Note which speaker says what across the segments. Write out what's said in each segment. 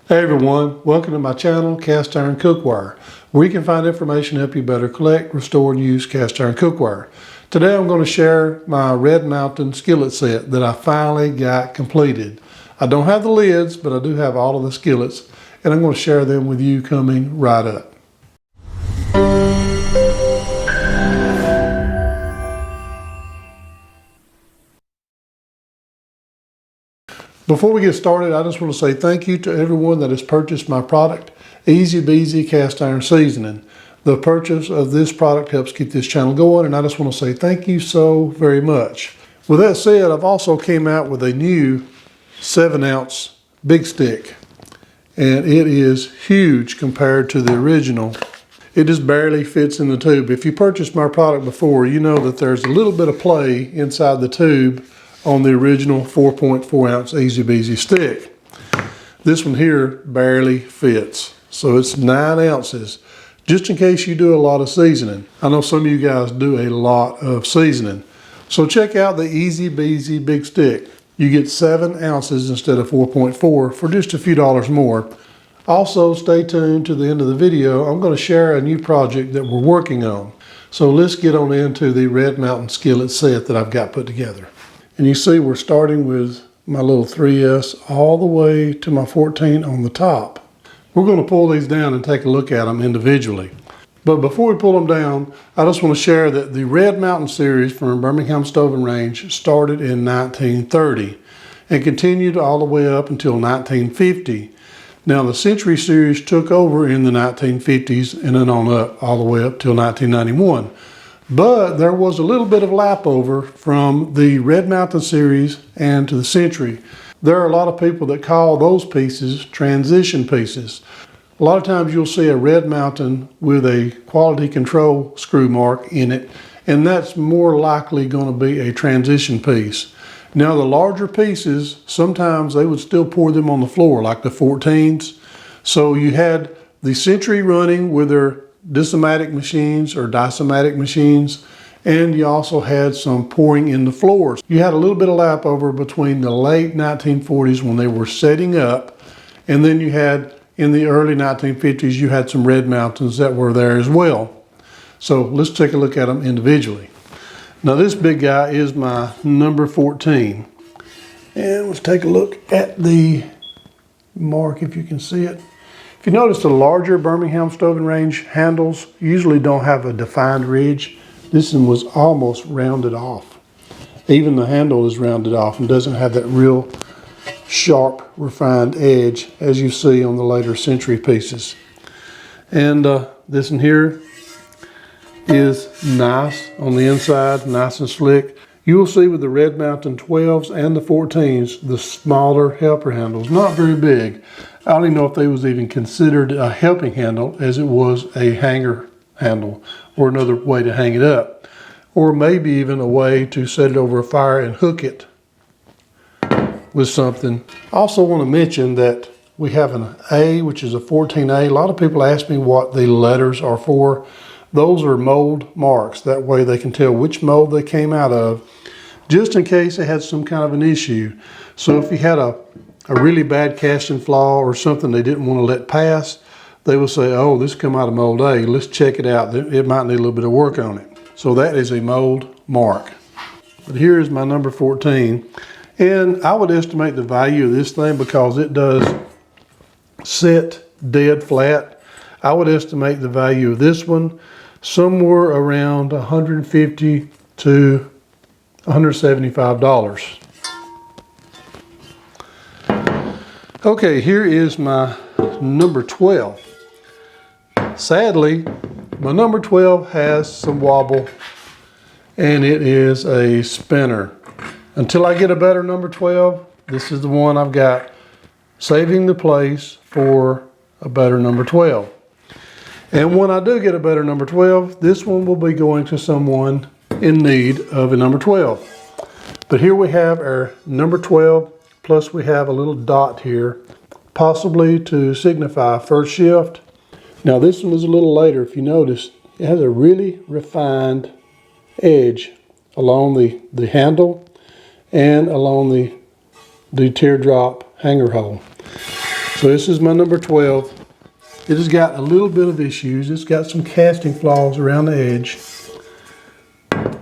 Speaker 1: Hey everyone, welcome to my channel, Cast Iron Cookware, where you can find information to help you better collect, restore, and use cast iron cookware. Today I'm going to share my Red Mountain skillet set that I finally got completed. I don't have the lids, but I do have all of the skillets, and I'm going to share them with you coming right up. Before we get started, I just want to say thank you to everyone that has purchased my product, Easy Beezy Cast Iron Seasoning. The purchase of this product helps keep this channel going, and I just want to say thank you so very much. With that said, I've also came out with a new 7-ounce big stick, and it is huge compared to the original. It just barely fits in the tube. If you purchased my product before, you know that there's a little bit of play inside the tube on the original 4.4 ounce Easy Beezy stick. This one here barely fits. So it's 9 ounces, just in case you do a lot of seasoning. I know some of you guys do a lot of seasoning. So check out the Easy Beezy big stick. You get 7 ounces instead of 4.4 for just a few dollars more. Also, stay tuned to the end of the video. I'm going to share a new project that we're working on. So let's get on into the Red Mountain skillet set that I've got put together. And you see we're starting with my little 3S all the way to my 14 on the top. We're going to pull these down and take a look at them individually. But before we pull them down, I just want to share that the Red Mountain series from Birmingham Stove and Range started in 1930 and continued all the way up until 1950. Now the Century series took over in the 1950s and then on up all the way up till 1991. But there was a little bit of lap over from the Red Mountain series and to the Century. There are a lot of people that call those pieces transition pieces. A lot of times you'll see a Red Mountain with a quality control screw mark in it, and that's more likely going to be a transition piece. Now the larger pieces, sometimes they would still pour them on the floor like the 14s. So you had the Century running with their disomatic machines or disomatic machines, and you also had some pouring in the floors. You had a little bit of lap over between the late 1940s when they were setting up, and then you had in the early 1950s you had some Red Mountains that were there as well. So let's take a look at them individually. Now this big guy is my number 14, and let's take a look at the mark if you can see it. If you notice, the larger Birmingham Stove and Range handles usually don't have a defined ridge. This one was almost rounded off. Even the handle is rounded off and doesn't have that real sharp, refined edge as you see on the later Century pieces. And this one here is nice on the inside, nice and slick. You will see with the Red Mountain 12s and the 14s, the smaller helper handles, not very big. I don't even know if they was even considered a helping handle as it was a hanger handle or another way to hang it up. Or maybe even a way to set it over a fire and hook it with something. I also want to mention that we have an A, which is a 14A. A lot of people ask me what the letters are for. Those are mold marks. That way they can tell which mold they came out of, just in case they had some kind of an issue. So if you had a really bad casting flaw or something they didn't want to let pass, they will say, oh, this come out of mold A, let's check it out. It might need a little bit of work on it. So that is a mold mark. But here is my number 14. And I would estimate the value of this thing, because it does sit dead flat. I would estimate the value of this one somewhere around $150 to $175. Okay, here is my number 12. Sadly, my number 12 has some wobble, and it is a spinner. Until I get a better number 12, this is the one I've got, saving the place for a better number 12. And when I do get a better number 12, this one will be going to someone in need of a number 12. But here we have our number 12, plus we have a little dot here, possibly to signify first shift. Now this one is a little later. If you notice, it has a really refined edge along the handle and along the teardrop hanger hole. So this is my number 12. It has got a little bit of issues. It's got some casting flaws around the edge.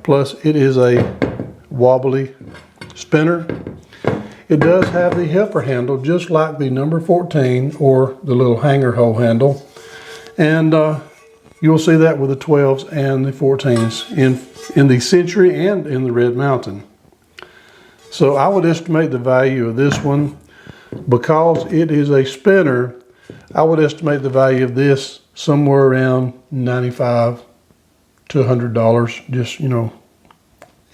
Speaker 1: Plus it is a wobbly spinner. It does have the helper handle just like the number 14 or the little hanger hole handle. And you'll see that with the 12s and the 14s in the Century and in the Red Mountain. So I would estimate the value of this one, because it is a spinner, I would estimate the value of this somewhere around $95 to $100, just, you know,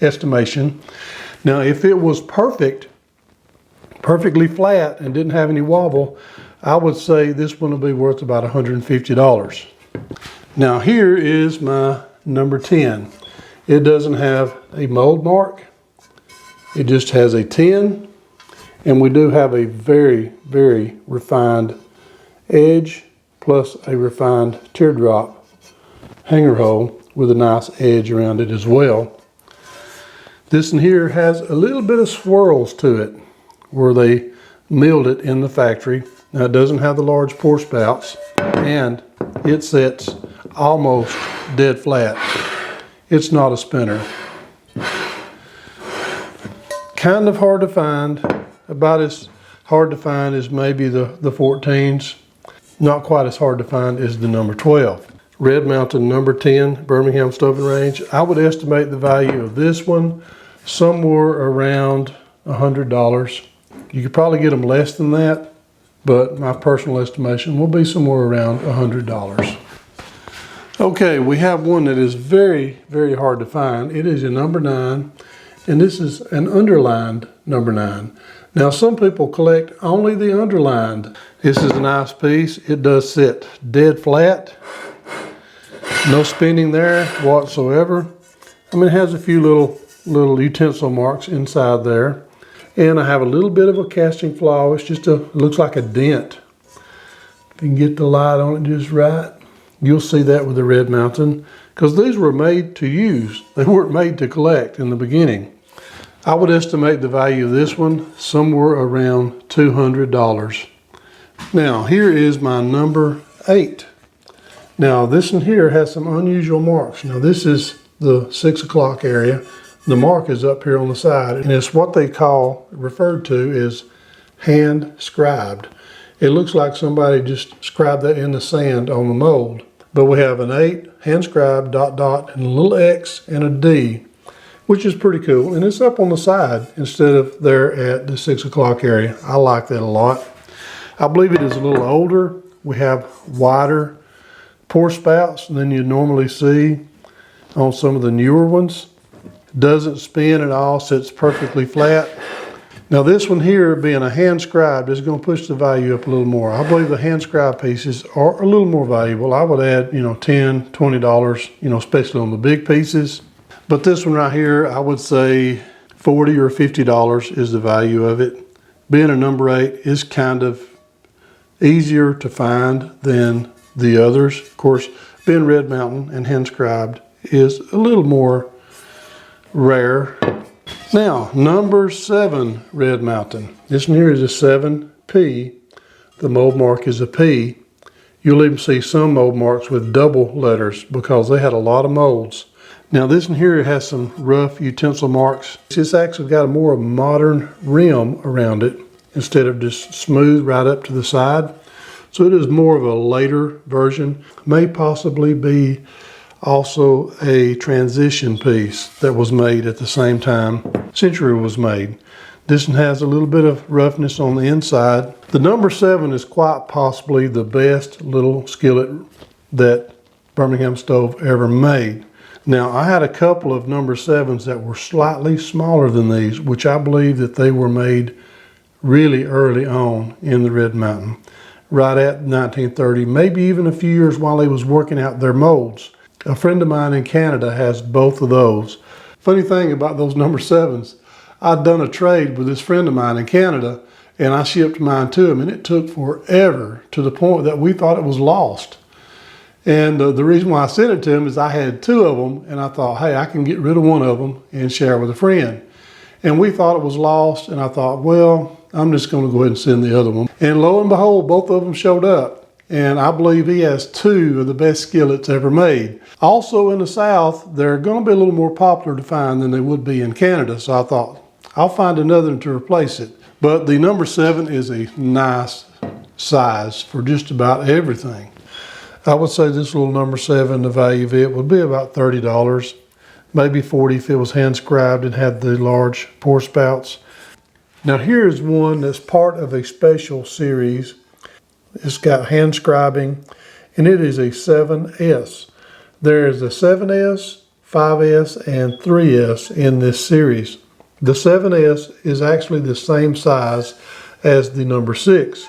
Speaker 1: estimation. Now, if it was perfectly flat and didn't have any wobble, I would say this one will be worth about $150. Now, here is my number 10. It doesn't have a mold mark. It just has a 10, and we do have a very, very refined edge plus a refined teardrop hanger hole with a nice edge around it as well. This one here has a little bit of swirls to it where they milled it in the factory. Now it doesn't have the large pour spouts, and it sits almost dead flat. It's not a spinner. Kind of hard to find, about as hard to find as maybe the 14s. Not quite as hard to find as the number 12. Red Mountain number 10, Birmingham Stove and Range. I would estimate the value of this one somewhere around $100. You could probably get them less than that, but my personal estimation will be somewhere around $100. Okay, we have one that is very, very hard to find. It is a number 9, and this is an underlined number 9. Now, some people collect only the underlined. This is a nice piece. It does sit dead flat. No spinning there whatsoever. I mean, it has a few little utensil marks inside there. And I have a little bit of a casting flaw. It's just it looks like a dent. If you can get the light on it just right, you'll see that with the Red Mountain, because these were made to use. They weren't made to collect in the beginning. I would estimate the value of this one somewhere around $200. Now, here is my number 8. Now, this one here has some unusual marks. Now, this is the 6 o'clock area. The mark is up here on the side, and it's what they referred to as hand scribed. It looks like somebody just scribed that in the sand on the mold. But we have an 8, hand scribed, dot, dot, and a little X and a D, which is pretty cool. And it's up on the side instead of there at the 6 o'clock area. I like that a lot. I believe it is a little older. We have wider pour spouts than you normally see on some of the newer ones. Doesn't spin at all, sits perfectly flat. Now this one here, being a hand scribed, is going to push the value up a little more. I believe the hand scribed pieces are a little more valuable. I would add, $10, $20, especially on the big pieces. But this one right here, I would say $40 or $50 is the value of it. Being a number 8 is kind of easier to find than the others. Of course, being Red Mountain and hand scribed is a little more rare. Now, number 7 Red Mountain. This one here is a 7P. The mold mark is a P. You'll even see some mold marks with double letters because they had a lot of molds. Now this one here has some rough utensil marks. It's actually got a more modern rim around it instead of just smooth right up to the side. So it is more of a later version. May possibly be also a transition piece that was made at the same time Century was made. This one has a little bit of roughness on the inside. The number 7 is quite possibly the best little skillet that Birmingham Stove ever made. Now, I had a couple of number 7s that were slightly smaller than these, which I believe that they were made really early on in the Red Mountain, right at 1930, maybe even a few years while they was working out their molds. A friend of mine in Canada has both of those. Funny thing about those number 7s, I'd done a trade with this friend of mine in Canada, and I shipped mine to him, and it took forever to the point that we thought it was lost. And the reason why I sent it to him is I had 2 of them, and I thought, hey, I can get rid of one of them and share with a friend. And we thought it was lost, and I thought, well, I'm just going to go ahead and send the other one. And lo and behold, both of them showed up. And I believe he has 2 of the best skillets ever made. Also in the South, they're going to be a little more popular to find than they would be in Canada. So I thought, I'll find another one to replace it. But the number 7 is a nice size for just about everything. I would say this little number 7, the value of it would be about $30, maybe $40 if it was hand scribed and had the large pour spouts. Now here's one that's part of a special series. It's got hand scribing, and it is a 7S. There is a 7S, 5S, and 3S in this series. The 7S is actually the same size as the number 6.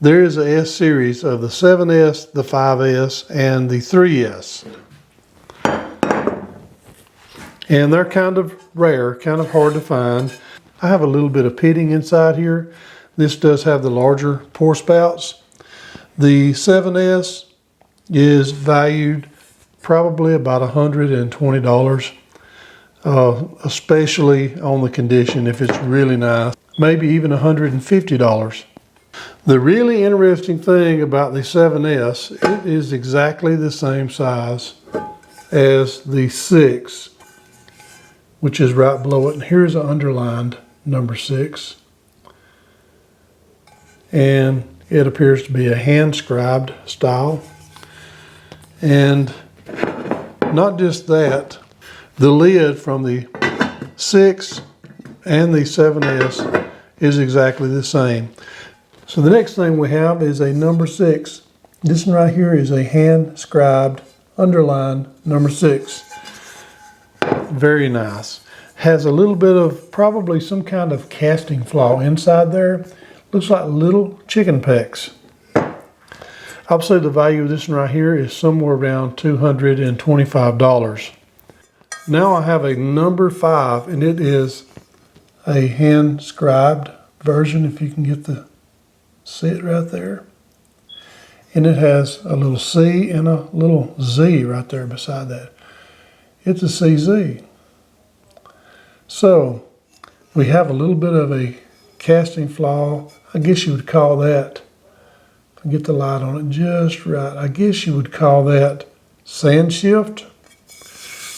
Speaker 1: There is a S series of the 7S, the 5S, and the 3S. And they're kind of rare, kind of hard to find. I have a little bit of pitting inside here. This does have the larger pour spouts. The 7S is valued probably about $120, especially on the condition if it's really nice, maybe even $150. The really interesting thing about the 7S, it is exactly the same size as the 6, which is right below it. And here's an underlined number 6. And it appears to be a hand scribed style. And not just that, the lid from the 6 and the 7S is exactly the same. So the next thing we have is a number 6. This one right here is a hand scribed underlined number 6. Very nice. Has a little bit of probably some kind of casting flaw inside there. Looks like little chicken pecks. I would say the value of this one right here is somewhere around $225. Now I have a number 5, and it is a hand scribed version, if you can get the see it right there. And it has a little C and a little Z right there beside that. It's a CZ. So we have a little bit of a casting flaw. I guess you would call that, if I get the light on it just right, I guess you would call that sand shift.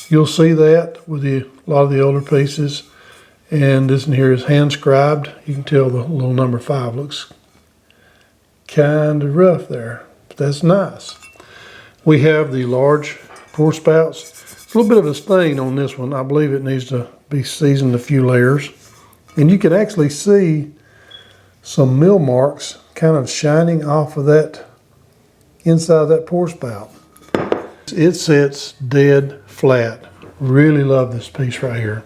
Speaker 1: You'll see that with a lot of the older pieces. And this one here is hand scribed. You can tell the little number 5 looks kind of rough there, but that's nice. We have the large pour spouts. It's a little bit of a stain on this one. I believe it needs to be seasoned a few layers. And you can actually see some mill marks kind of shining off of that inside of that pour spout. It sits dead flat. Really love this piece right here.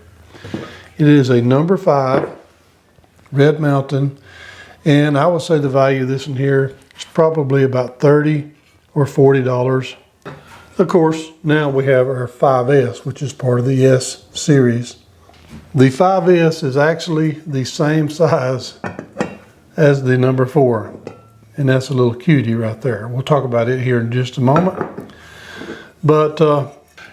Speaker 1: It is a number 5 Red Mountain, and I would say the value of this one here is probably about $30 or $40. Of course, now we have our 5S, which is part of the S series. The 5S is actually the same size as the number 4, and that's a little cutie right there. We'll talk about it here in just a moment. But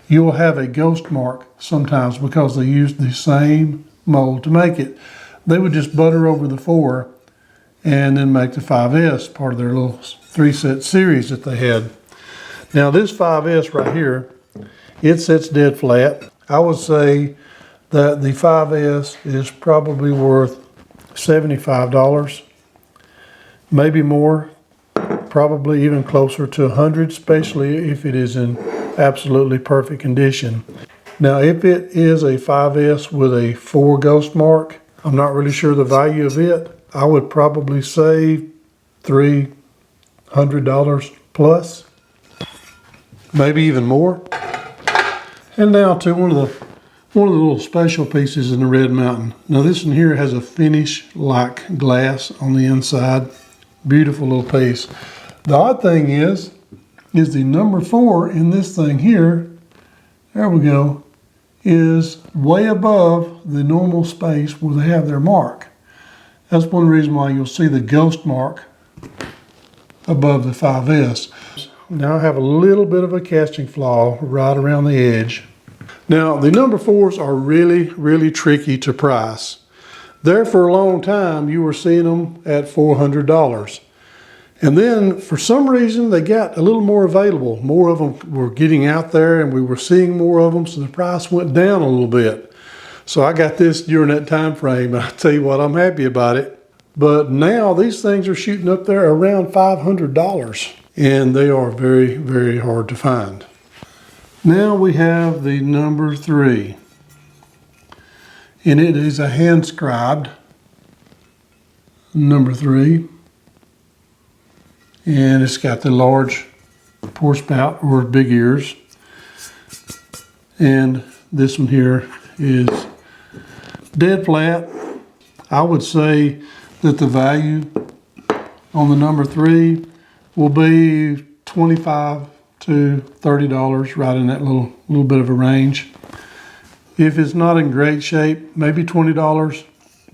Speaker 1: you will have a ghost mark sometimes because they use the same mold to make it. They would just butter over the 4 and then make the 5S part of their little 3-set series that they had. Now this 5S right here, it sits dead flat. I would say that the 5S is probably worth $75, maybe more, probably even closer to $100, especially if it is in absolutely perfect condition. Now if it is a 5S with a 4 ghost mark, I'm not really sure the value of it. I would probably say $300 plus, maybe even more. And now to one of the little special pieces in the Red Mountain. Now this one here has a finish like glass on the inside. Beautiful little piece. The odd thing is the number 4 in this thing here, there we go, is way above the normal space where they have their mark. That's one reason why you'll see the ghost mark above the 5S. Now I have a little bit of a casting flaw right around the edge. Now the number 4s are really, really tricky to price. There for a long time, you were seeing them at $400. And then for some reason, they got a little more available. More of them were getting out there and we were seeing more of them, so the price went down a little bit. So I got this during that time frame, and I tell you what, I'm happy about it. But now these things are shooting up there around $500, and they are very, very hard to find. Now we have the number 3, and it is a hand scribed number 3, and it's got the large pour spout or big ears, and this one here is dead flat. I would say that the value on the number 3 will be $25 to $30, right in that little bit of a range. If it's not in great shape, maybe $20,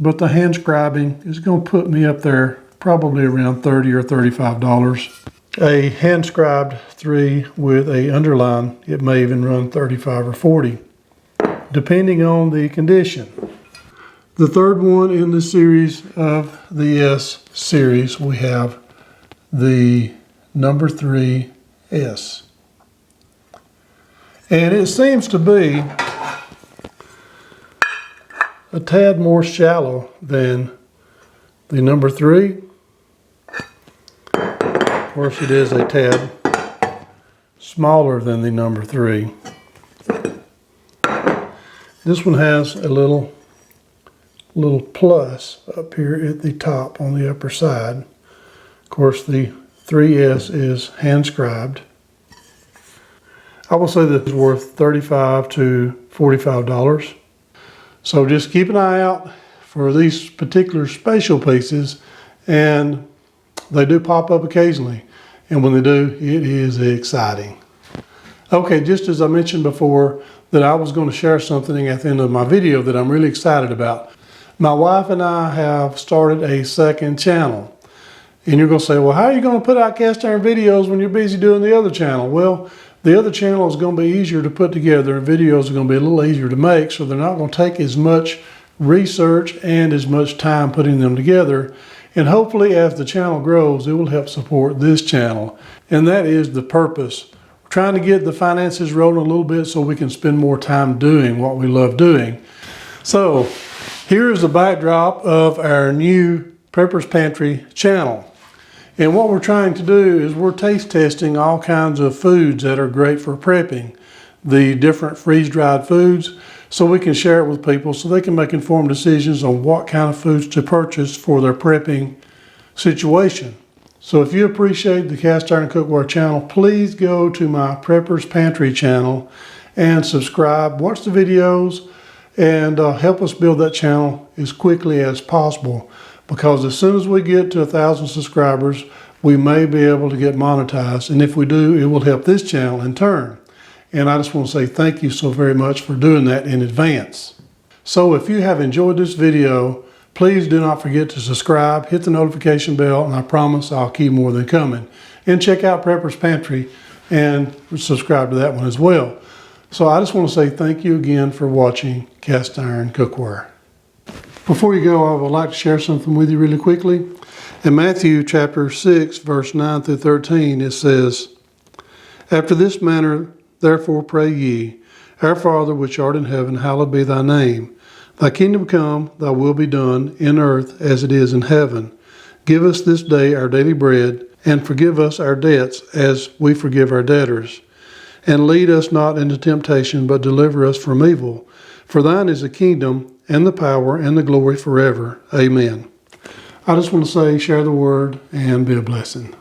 Speaker 1: but the hand scribing is going to put me up there probably around $30 or $35. A hand scribed 3 with a underline, it may even run $35 or $40, depending on the condition. The third one in the series of the S series, we have the number 3S. And it seems to be a tad more shallow than the number 3. Of course, it is a tad smaller than the number 3. This one has a little plus up here at the top on the upper side. Of course, the 3S is hand scribed. I will say that it's worth $35 to $45. So just keep an eye out for these particular special pieces, and they do pop up occasionally. And when they do, it is exciting. Okay, just as I mentioned before, that I was going to share something at the end of my video that I'm really excited about. My wife and I have started a second channel. And you're going to say, well, how are you going to put out cast iron videos when you're busy doing the other channel? Well, the other channel is going to be easier to put together, and videos are going to be a little easier to make, so they're not going to take as much research and as much time putting them together. And hopefully as the channel grows, it will help support this channel. And that is the purpose. We're trying to get the finances rolling a little bit so we can spend more time doing what we love doing. So here's the backdrop of our new Prepper's Pantry channel. And what we're trying to do is we're taste testing all kinds of foods that are great for prepping, the different freeze-dried foods, so we can share it with people so they can make informed decisions on what kind of foods to purchase for their prepping situation. So if you appreciate the Cast Iron Cookware channel, please go to my Prepper's Pantry channel and subscribe, watch the videos, and help us build that channel as quickly as possible. Because as soon as we get to 1,000 subscribers, we may be able to get monetized. And if we do, it will help this channel in turn. And I just want to say thank you so very much for doing that in advance. So if you have enjoyed this video, please do not forget to subscribe, hit the notification bell, and I promise I'll keep more than coming. And check out Prepper's Pantry and subscribe to that one as well. So I just want to say thank you again for watching Cast Iron Cookware. Before you go, I would like to share something with you really quickly. In Matthew chapter 6, verse 9 through 13, it says, "After this manner, therefore pray ye, Our Father which art in heaven, hallowed be thy name. Thy kingdom come, thy will be done, in earth as it is in heaven. Give us this day our daily bread, and forgive us our debts as we forgive our debtors. And lead us not into temptation, but deliver us from evil. For thine is the kingdom, and the power, and the glory forever. Amen." I just want to say, share the word, and be a blessing.